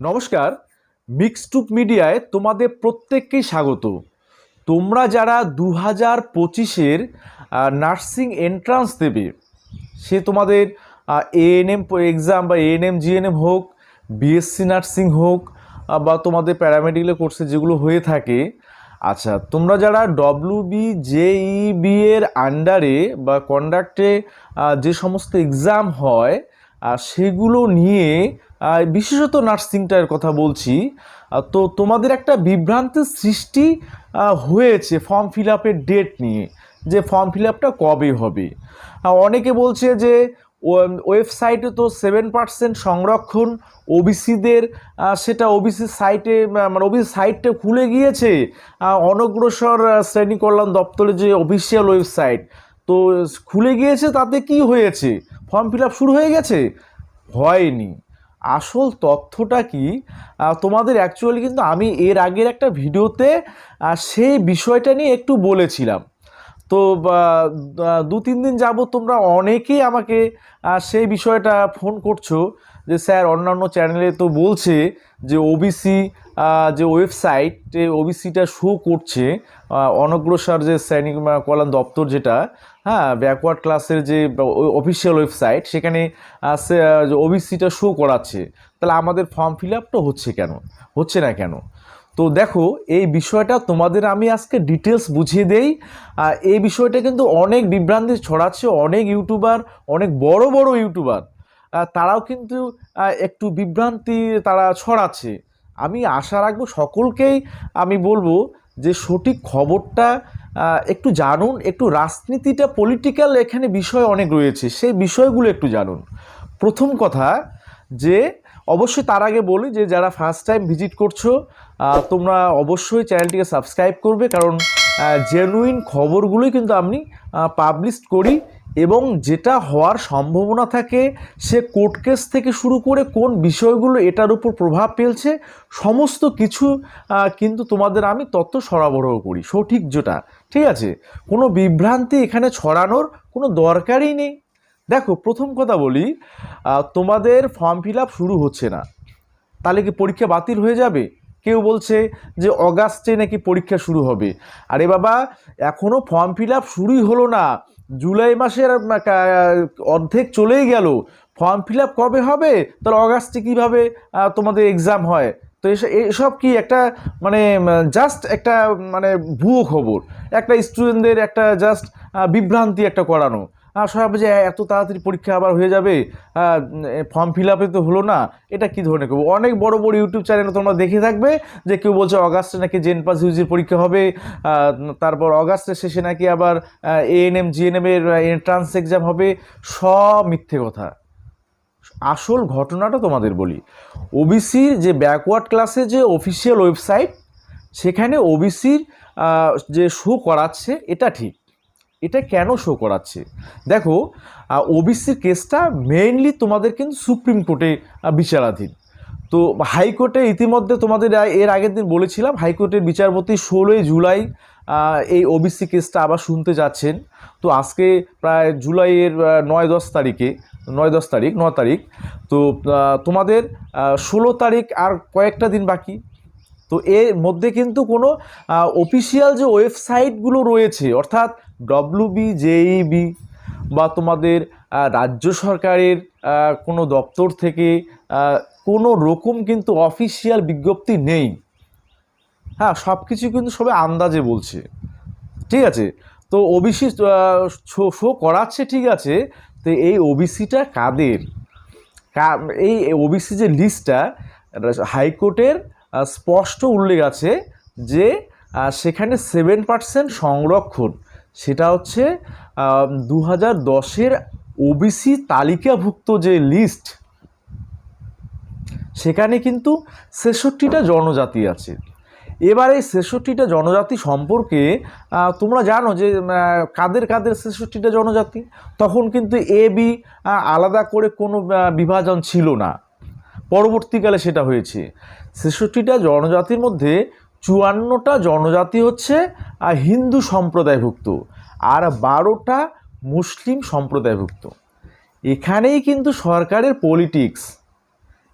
নমস্কার। মিক্সটুপ মিডিয়ায় তোমাদের প্রত্যেককেই স্বাগত। তোমরা যারা 2025-এর নার্সিং এন্ট্রান্স দেবে, সে তোমাদের এএনএম এক্সাম বা এএনএম জিএনএম হোক, বিএসসি নার্সিং হোক, বা তোমাদের প্যারামেডিক্যাল কোর্সে যেগুলো হয়ে থাকে। আচ্ছা, তোমরা যারা ডব্লিউবি জেইবি এর আন্ডারে বা কন্ডাক্টে যে সমস্ত এক্সাম হয় সেগুলো নিয়ে বিশেষত নার্সিংটার কথা বলছি, তো তোমাদের একটা বিভ্রান্তির সৃষ্টি হয়েছে ফর্ম ফিল আপের ডেট নিয়ে, যে ফর্ম ফিল আপটা কবে হবে। অনেকে বলছে যে ওয়েবসাইটে তো 7% সংরক্ষণ ওবিসিদের, সেটা ওবিসি সাইটে মানে ওবিসি সাইটটা খুলে গিয়েছে। অনগ্রসর শ্রেণী কল্যাণ দপ্তরের যে অফিসিয়াল ওয়েবসাইট তো খুলে গিয়েছে, তাতে কি হয়েছে? ফর্ম ফিল আপ শুরু হয়ে গেছে? হয়নি। আসল তথ্যটা কি তোমাদের অ্যাকচুয়ালি কিন্তু আমি এর আগের একটা ভিডিওতে সেই বিষয়টা নিয়ে একটু বলেছিলাম। তো 2-3 দিন যাবো তোমরা অনেকেই আমাকে সেই বিষয়টা ফোন করছো যে স্যার, অন্যান্য চ্যানেলে তো বলছে যে ওবিসি যে ওয়েবসাইটে ওবিসিটা শো করছে, অনগ্রসর যে শ্রেণী কল্যাণ দপ্তর যেটা, হ্যাঁ, ব্যাকওয়ার্ড ক্লাসের যে অফিসিয়াল ওয়েবসাইট, সেখানে ওবিসিটা শো করাচ্ছে। তাহলে আমাদের ফর্ম ফিল আপটা হচ্ছে না কেন? তো দেখো, এই বিষয়টা তোমাদের আমি আজকে ডিটেলস বুঝিয়ে দেই। এই বিষয়টা কিন্তু অনেক বিভ্রান্তি ছড়াচ্ছে, অনেক ইউটিউবার, অনেক বড় বড় ইউটিউবার তারাও কিন্তু একটু বিভ্রান্তি তারা ছড়াচ্ছে। আমি আশা রাখবো সকলকেই আমি বলবো যে সঠিক খবরটা একটু জানুন, একটু রাজনীতিটা পলিটিক্যাল এখানে বিষয় অনেক রয়েছে, সেই বিষয়গুলো একটু জানুন। প্রথম কথা, যে অবশ্যই তার আগে বলি যে যারা ফার্স্ট টাইম ভিজিট করছো, তোমরা অবশ্যই চ্যানেলটিকে সাবস্ক্রাইব করবে, কারণ জেনুইন খবরগুলোই কিন্তু আমি পাবলিশ করি, এবং যেটা হওয়ার সম্ভাবনা থাকে, সে কোর্ট কেস থেকে শুরু করে কোন বিষয়গুলো এটার উপর প্রভাব ফেলছে, সমস্ত কিছু কিন্তু তোমাদের আমি তথ্য সরবরাহ করি সঠিক যেটা। ঠিক আছে, কোনো বিভ্রান্তি এখানে ছড়ানোর কোনো দরকারই নেই। দেখো, প্রথম কথা বলি, তোমাদের ফর্ম ফিল আপ শুরু হচ্ছে না, তাহলে কি পরীক্ষা বাতিল হয়ে যাবে? কেউ বলছে যে অগাস্টে নাকি পরীক্ষা শুরু হবে। আরে বাবা, এখনও ফর্ম ফিল আপ শুরুই হলো না, জুলাই মাসের অর্ধেক চলেই গেল। ফর্ম ফিল আপ কবে হবে? তাহলে অগাস্টে কীভাবে তোমাদের এক্সাম হয়? তো এসব কি একটা মানে জাস্ট একটা মানে ভুয়ো খবর, একটা স্টুডেন্টদের একটা জাস্ট বিভ্রান্তি একটা করানো। সবাই যে এত তাড়াতাড়ি পরীক্ষা আবার হয়ে যাবে, ফর্ম ফিল আপে তো হলো না, এটা কী ধরনের খবর? অনেক বড় বড় ইউটিউব চ্যানেলে তোমরা দেখে থাকবে যে কেউ বলছে অগাস্টে নাকি জেন পাস ইউজির পরীক্ষা হবে, তারপর অগাস্টের শেষে নাকি আবার এএনএম জিএনএম এর এন্ট্রান্স এক্সাম হবে। সব মিথ্যে কথা। আসল ঘটনাটা তোমাদের বলি, ওবিসির যে ব্যাকওয়ার্ড ক্লাসে যে অফিসিয়াল ওয়েবসাইট, সেখানে ওবিসির যে শো করাচ্ছে এটা ঠিক। এটা কেন শো করাচ্ছে? দেখো, ওবিসির কেসটা মেইনলি তোমাদের কিন্তু সুপ্রিম কোর্টে বিচারাধীন। তো হাইকোর্টে ইতিমধ্যে তোমাদের এর আগের দিন বলেছিলাম, হাইকোর্টের বিচারপতি 16 জুলাই এই ওবিসি কেসটা আবার শুনতে যাচ্ছেন। তো আজকে প্রায় জুলাইয়ের 9 তারিখ, তো তোমাদের 16 তারিখ আর কয়েকটা দিন বাকি। তো এর মধ্যে কিন্তু কোনো অফিসিয়াল যে ওয়েবসাইটগুলো রয়েছে, অর্থাৎ ডব্লিউবি জেইবি বা তোমাদের রাজ্য সরকারের কোনো দপ্তর থেকে কোনো রকম কিন্তু অফিসিয়াল বিজ্ঞপ্তি নেই। হ্যাঁ, সব কিছু কিন্তু সবাই আন্দাজে বলছে। ঠিক আছে, তো ওবিসি শো করাচ্ছে, ঠিক আছে। তো এই ওবিসিটা কাদের? এই ওবিসি যে লিস্টটা, হাইকোর্টের স্পষ্ট উল্লেখ আছে যে সেখানে 7% সংরক্ষণ, সেটা হচ্ছে 2010-এর ওবিসি তালিকাভুক্ত যে লিস্ট, সেখানে কিন্তু 66টা জনজাতি আছে। এবার এই 66টা জনজাতি সম্পর্কে তোমরা জানো যে কাদের কাদের 66টা জনজাতি। তখন কিন্তু এ বি আলাদা করে কোনো বিভাজন ছিল না, পরবর্তীকালে সেটা হয়েছে। 66টা জনজাতির মধ্যে 54টা জনজাতি হচ্ছে হিন্দু সম্প্রদায়ভুক্ত, আর 12টা মুসলিম সম্প্রদায়ভুক্ত। এখানেই কিন্তু সরকারের পলিটিক্স।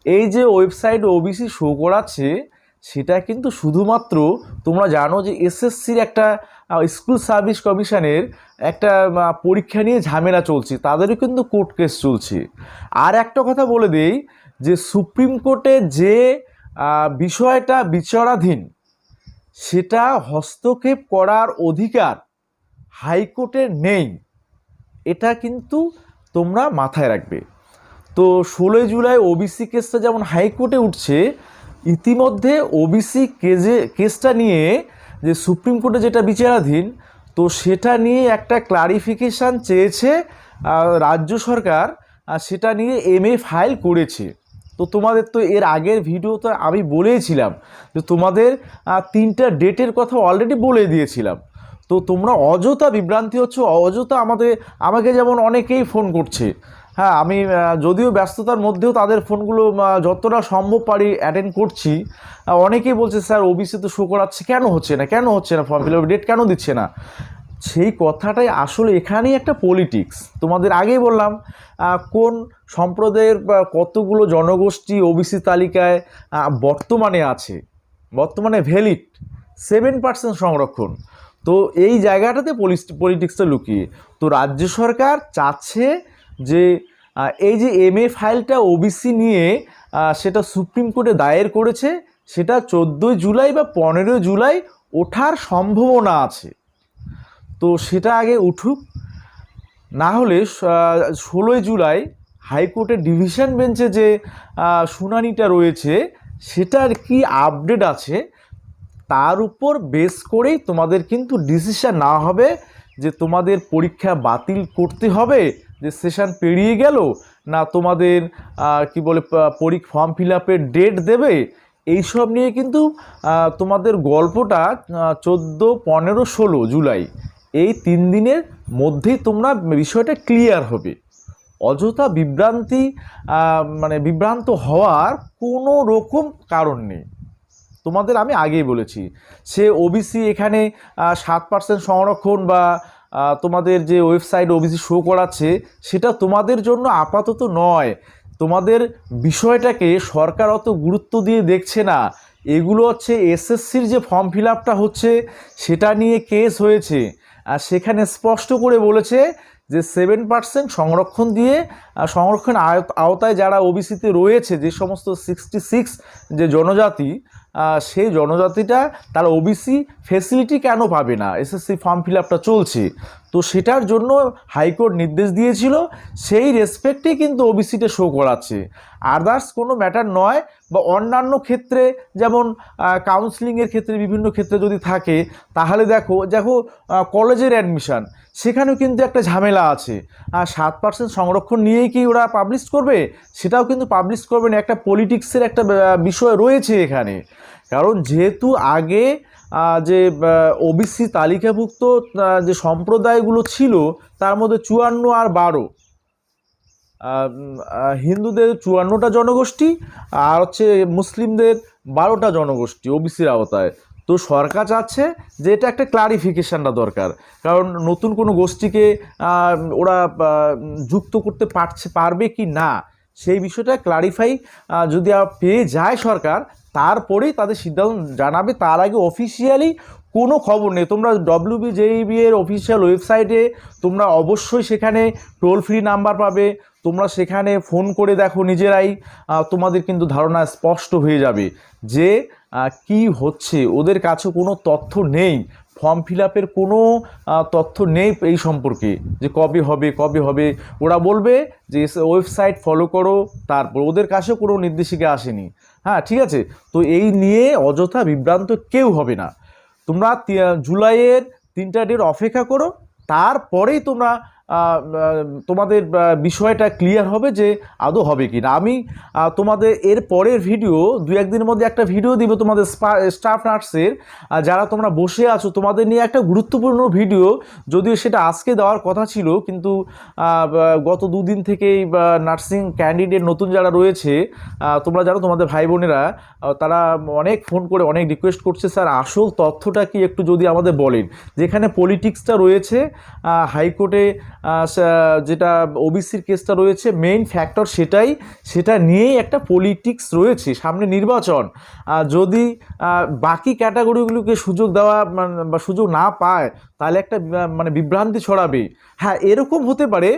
এই যে ওয়েবসাইট ওবিসি শো করাচ্ছে সেটা কিন্তু শুধুমাত্র তোমরা জানো যে এসএসসির একটা স্কুল সার্ভিস কমিশনের একটা পরীক্ষা নিয়ে ঝামেলা চলছে, তাদেরও কিন্তু কোর্ট কেস চলছে। আর একটা কথা বলে দেই যে সুপ্রিম কোর্টে যে বিষয়টা বিচারাধীন সেটা হস্তক্ষেপ করার অধিকার হাইকোর্টের নেই, এটা কিন্তু তোমরা মাথায় রাখবে। তো 16 জুলাই ওবিসি কেসটা যেমন হাইকোর্টে উঠছে, ইতিমধ্যে ওবিসি কেসটা নিয়ে যে সুপ্রিম কোর্টে যেটা বিচারাধীন, তো সেটা নিয়ে একটা ক্লারিফিকেশান চেয়েছে রাজ্য সরকার, সেটা নিয়ে এমএ ফাইল করেছে। তো তোমাদের তো এর আগের ভিডিওতে আমি বলেছিলাম যে তোমাদের 3টা ডেটের কথা অলরেডি বলে দিয়েছিলাম। তো তোমরা অযথা বিভ্রান্তি হচ্ছে, অযথা আমাকে যেমন অনেকেই ফোন করছে। হ্যাঁ, আমি যদিও ব্যস্ততার মধ্যেও তাদের ফোনগুলো যতটা সম্ভব পারি অ্যাটেন্ড করছি। অনেকেই বলছে স্যার ওবিসি তো শো করাচ্ছে, কেন হচ্ছে না ফর্ম ফিল আপ ডেট কেন দিচ্ছে না? সেই কথাটাই আসলে এখানেই একটা পলিটিক্স। তোমাদের আগেই বললাম কোন সম্প্রদায়ের কতগুলো জনগোষ্ঠী ওবিসি তালিকায় বর্তমানে ভ্যালিড 7% সংরক্ষণ। তো এই জায়গাটাতে পলিটিক্সটা লুকিয়ে, তো রাজ্য সরকার চাচ্ছে যে এই যে এমএ ফাইলটা ওবিসি নিয়ে সেটা সুপ্রিম কোর্টে দায়ের করেছে, সেটা 14 জুলাই বা 15 জুলাই ওঠার সম্ভাবনা আছে। তো সেটা আগে উঠুক, না হলে 16 জুলাই হাইকোর্টের ডিভিশন বেঞ্চে যে শুনানিটা রয়েছে সেটার কি আপডেট আছে তার উপর বেস করেই তোমাদের কিন্তু ডিসিশন নেওয়া হবে যে তোমাদের পরীক্ষা বাতিল করতে হবে, যে সেশন পেরিয়ে গেল, না তোমাদের ফর্ম ফিল আপের ডেট দেবে। এইসব নিয়ে কিন্তু তোমাদের গল্পটা 14, 15, 16 জুলাই এই 3 দিনের মধ্যেই তোমরা বিষয়টা ক্লিয়ার হবে। অযথা বিভ্রান্ত হওয়ার কোনো রকম কারণ নেই। তোমাদের আমি আগেই বলেছি, সে ওবিসি এখানে 7% সংরক্ষণ বা তোমাদের যে ওয়েবসাইট ওবিসি শো করাচ্ছে সেটা তোমাদের জন্য আপাতত নয়। তোমাদের বিষয়টাকে সরকার অত গুরুত্ব দিয়ে দেখছে না। এগুলো হচ্ছে এসএসসির যে ফর্ম ফিল আপটা হচ্ছে সেটা নিয়ে কেস হয়েছে, আর সেখানে স্পষ্ট করে বলেছে যে 7% সংরক্ষণ আওতায় যারা ওবিসিতে রয়েছে, যে সমস্ত 66 যে জনজাতি, সেই জনজাতিটা তারা ওবিসি ফেসিলিটি কেন পাবে না, এসএসসি ফর্ম ফিল আপটা চলছে। তো সেটার জন্য হাইকোর্ট নির্দেশ দিয়েছিল, সেই রেসপেক্টেই কিন্তু ওবিসিটা শো করাচ্ছে, আদার্স কোনো ম্যাটার নয়। বা অন্যান্য ক্ষেত্রে যেমন কাউন্সিলিংয়ের ক্ষেত্রে বিভিন্ন ক্ষেত্রে যদি থাকে, তাহলে দেখো কলেজের অ্যাডমিশান, সেখানেও কিন্তু একটা ঝামেলা আছে। 7% সংরক্ষণ নিয়েই কি ওরা পাবলিশ করবে? সেটাও কিন্তু পাবলিশ করবে না, একটা পলিটিক্সের একটা বিষয় রয়েছে এখানে। কারণ যেহেতু আগে যে ওবিসি তালিকাভুক্ত যে সম্প্রদায়গুলো ছিল তার মধ্যে 54 আর 12, হিন্দুদের 54টা জনগোষ্ঠী আর হচ্ছে মুসলিমদের 12টা জনগোষ্ঠী ওবিসির আওতায়। তো সরকার চাচ্ছে যে এটা একটা ক্লারিফিকেশানটা দরকার, কারণ নতুন কোনো গোষ্ঠীকে ওরা যুক্ত করতে পারবে কি না সেই বিষয়টা ক্লারিফাই যদি পেয়ে যায় সরকার, তারপরেই তাদের সিদ্ধান্ত জানাবে। তার আগে অফিসিয়ালি কোনো খবর নেই। তোমরা WBJEB এর অফিসিয়াল ওয়েবসাইটে তোমরা অবশ্যই সেখানে টোল ফ্রি নাম্বার পাবে, তোমরা সেখানে ফোন করে দেখো নিজেরাই, তোমাদের কিন্তু ধারণা স্পষ্ট হয়ে যাবে যে কি হচ্ছে। ওদের কাছে কোনো তথ্য নেই, ফর্ম ফিল আপের কোনো তথ্য নেই এই সম্পর্কে যে কবে হবে। ওরা বলবে যে ওয়েবসাইট ফলো করো, তারপর ওদের কাছেও কোনো নির্দেশিকা আসেনি। হ্যাঁ, ঠিক আছে। তো এই নিয়ে অযথা বিভ্রান্ত কেউ হবে না। তোমরা জুলাইয়ের 3টা ডেট অপেক্ষা করো, তারপরেই তোমরা তোমাদের বিষয়টা ক্লিয়ার হবে যে আদৌ হবে কি না। আমি তোমাদের এর পরের ভিডিও 2-1 দিনের মধ্যে একটা ভিডিও দিব তোমাদের স্টাফ নার্সের, যারা তোমরা বসে আছো তোমাদের নিয়ে একটা গুরুত্বপূর্ণ ভিডিও, যদিও সেটা আজকে দেওয়ার কথা ছিল, কিন্তু গত 2 দিন থেকেই নার্সিং ক্যান্ডিডেট নতুন যারা রয়েছে, তোমরা জানো তোমাদের ভাই বোনেরা, তারা অনেক ফোন করে অনেক রিকোয়েস্ট করছে, স্যার আসল তথ্যটা কি একটু যদি আমাদের বলেন। যেখানে পলিটিক্সটা রয়েছে, হাইকোর্টে যেটা ওবিসির কেসটা রয়েছে মেইন ফ্যাক্টর সেটা নিয়েই একটা পলিটিক্স রয়েছে, সামনে নির্বাচন। যদি বাকি ক্যাটাগরিগুলোকে সুযোগ দেওয়া বা সুযোগ না পায় তাহলে একটা মানে বিভ্রান্তি ছড়াবে। হ্যাঁ, এরকম হতে পারে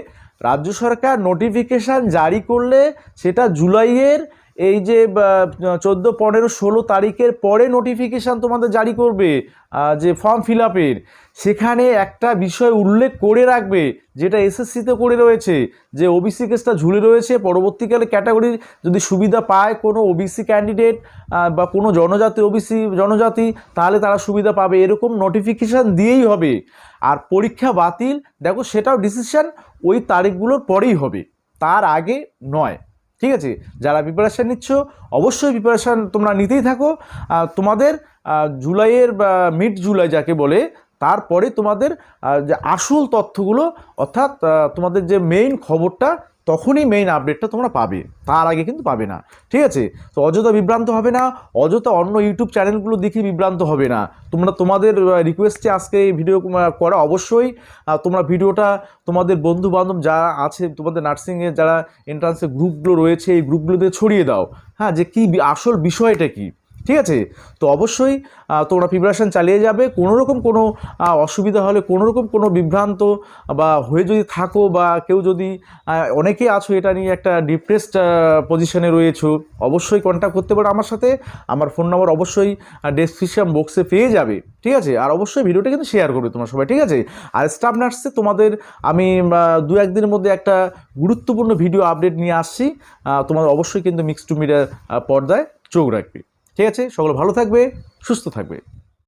রাজ্য সরকার নোটিফিকেশান জারি করলে সেটা জুলাইয়ের এই যে 14, 15, 16 তারিখের পরে নোটিফিকেশান তোমাদের জারি করবে যে ফর্ম ফিল আপের, সেখানে একটা বিষয় উল্লেখ করে রাখবে যেটা এসএসসিতে করে রয়েছে, যে ওবিসি কেসটা ঝুলে রয়েছে, পরবর্তীকালে ক্যাটাগরি যদি সুবিধা পায় কোনো ওবিসি ক্যান্ডিডেট বা কোনো জনজাতি তাহলে তারা সুবিধা পাবে, এরকম নোটিফিকেশান দিয়েই হবে। আর পরীক্ষা বাতিল দেখো সেটাও ডিসিশন ওই তারিখগুলোর পরেই হবে, তার আগে নয়। ঠিক আছে, যারা প্রিপারেশান নিচ্ছ অবশ্যই প্রিপারেশান তোমরা নিতেই থাকো। তোমাদের জুলাইয়ের মিড জুলাই যাকে বলে তারপরে তোমাদের যে আসল তথ্যগুলো অর্থাৎ তোমাদের যে মেইন খবরটা তখনই মেইন আপডেটটা তোমরা পাবে, তার আগে কিন্তু পাবে না। ঠিক আছে, তো অযথা বিভ্রান্ত হবে না, অযথা অন্য ইউটিউব চ্যানেলগুলো দেখে বিভ্রান্ত হবে না। তোমাদের রিকোয়েস্টে আজকে এই ভিডিও করা। অবশ্যই তোমরা ভিডিওটা তোমাদের বন্ধু বান্ধব যারা আছে, তোমাদের নার্সিংয়ে যারা এন্ট্রান্সের গ্রুপগুলো রয়েছে এই গ্রুপগুলোতে ছড়িয়ে দাও, হ্যাঁ, যে কী আসল বিষয়টা কী। ঠিক আছে, তো অবশ্যই তোমরা প্রিপারেশান চালিয়ে যাবে। কোনোরকম কোনো অসুবিধা হলে, কোনোরকম কোনো বিভ্রান্ত বা হয়ে যদি থাকো, বা কেউ যদি অনেকেই আছো এটা নিয়ে একটা ডিপ্রেসড পজিশনে রয়েছো, অবশ্যই কন্ট্যাক্ট করতে পারো আমার সাথে। আমার ফোন নম্বর অবশ্যই ডেসক্রিপশন বক্সে পেয়ে যাবে। ঠিক আছে, আর অবশ্যই ভিডিওটা কিন্তু শেয়ার করবে তোমরা সবাই। ঠিক আছে, আর স্টাফ নার্সে তোমাদের আমি 2-1 দিনের মধ্যে একটা গুরুত্বপূর্ণ ভিডিও আপডেট নিয়ে আসছি, তোমাদের অবশ্যই কিন্তু মিক্স টু মিডিয়া পর্দায় চোখ রাখবে। ঠিক আছে, সকলে ভালো থাকবে, সুস্থ থাকবে।